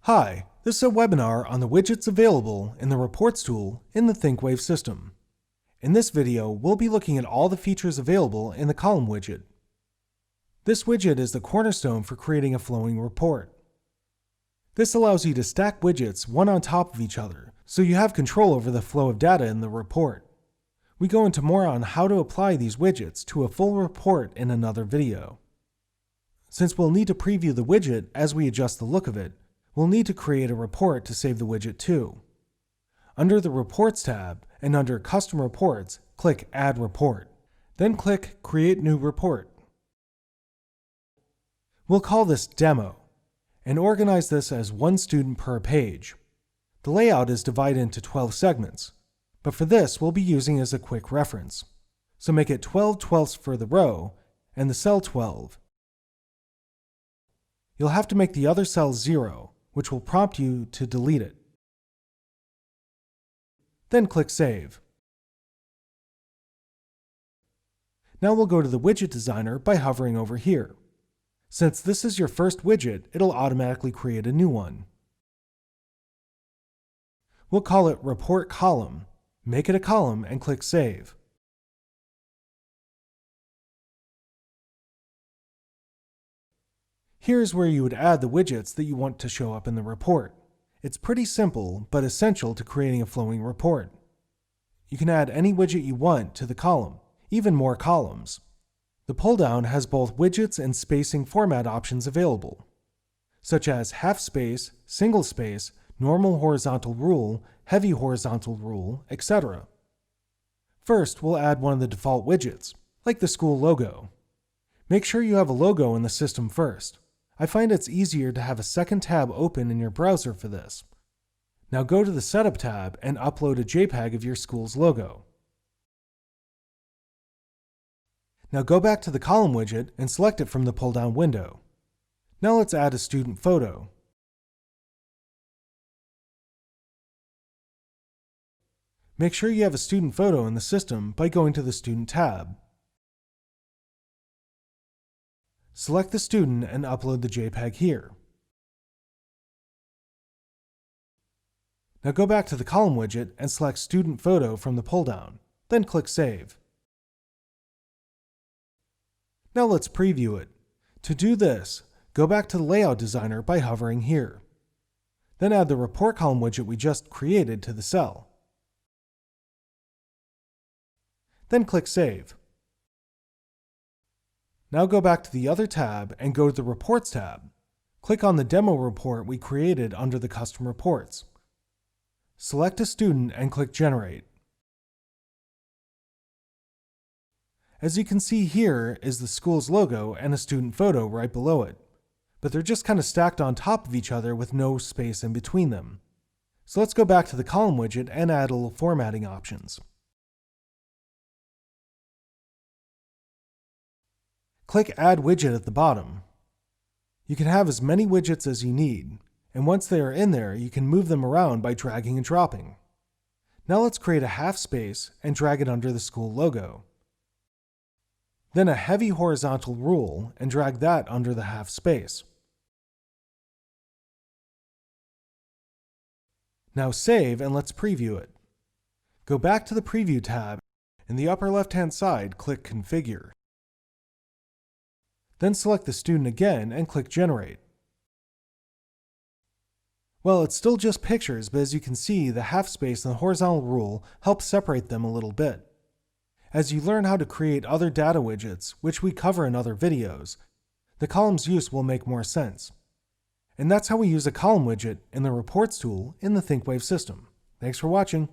Hi, this is a webinar on the widgets available in the Reports tool in the ThinkWave system. In this video, we'll be looking at all the features available in the column widget. This widget is the cornerstone for creating a flowing report. This allows you to stack widgets one on top of each other, so you have control over the flow of data in the report. We go into more on how to apply these widgets to a full report in another video. Since we'll need to preview the widget as we adjust the look of it, we'll need to create a report to save the widget to. Under the Reports tab and under Custom Reports, click Add Report. Then click Create New Report. We'll call this Demo and organize this as one student per page. The layout is divided into 12 segments, but for this we'll be using as a quick reference. So make it 12/12 for the row and the cell 12. You'll have to make the other cell 0, which will prompt you to delete it. Then click Save. Now we'll go to the Widget Designer by hovering over here. Since this is your first widget, it'll automatically create a new one. We'll call it Report Column, make it a column, and click Save. Here's where you would add the widgets that you want to show up in the report. It's pretty simple, but essential to creating a flowing report. You can add any widget you want to the column, even more columns. The pull-down has both widgets and spacing format options available, such as half space, single space, normal horizontal rule, heavy horizontal rule, etc. First, we'll add one of the default widgets, like the school logo. Make sure you have a logo in the system first. I find it's easier to have a second tab open in your browser for this. Now go to the Setup tab and upload a JPEG of your school's logo. Now go back to the column widget and select it from the pull-down window. Now let's add a student photo. Make sure you have a student photo in the system by going to the Student tab. Select the student and upload the JPEG here. Now go back to the column widget and select Student Photo from the pull-down, then click Save. Now let's preview it. To do this, go back to the Layout Designer by hovering here. Then add the Report Column widget we just created to the cell. Then click Save. Now go back to the other tab and go to the Reports tab. Click on the demo report we created under the Custom Reports. Select a student and click Generate. As you can see, here is the school's logo and a student photo right below it, but they're just kind of stacked on top of each other with no space in between them. So let's go back to the column widget and add a little formatting options. Click Add Widget at the bottom. You can have as many widgets as you need, and once they are in there, you can move them around by dragging and dropping. Now let's create a half space and drag it under the school logo. Then a heavy horizontal rule and drag that under the half space. Now save and let's preview it. Go back to the Preview tab. In the upper left-hand side, click Configure. Then select the student again and click Generate. Well, it's still just pictures, but as you can see, the half space and the horizontal rule help separate them a little bit. As you learn how to create other data widgets, which we cover in other videos, the column's use will make more sense. And that's how we use a column widget in the Reports tool in the ThinkWave system. Thanks for watching.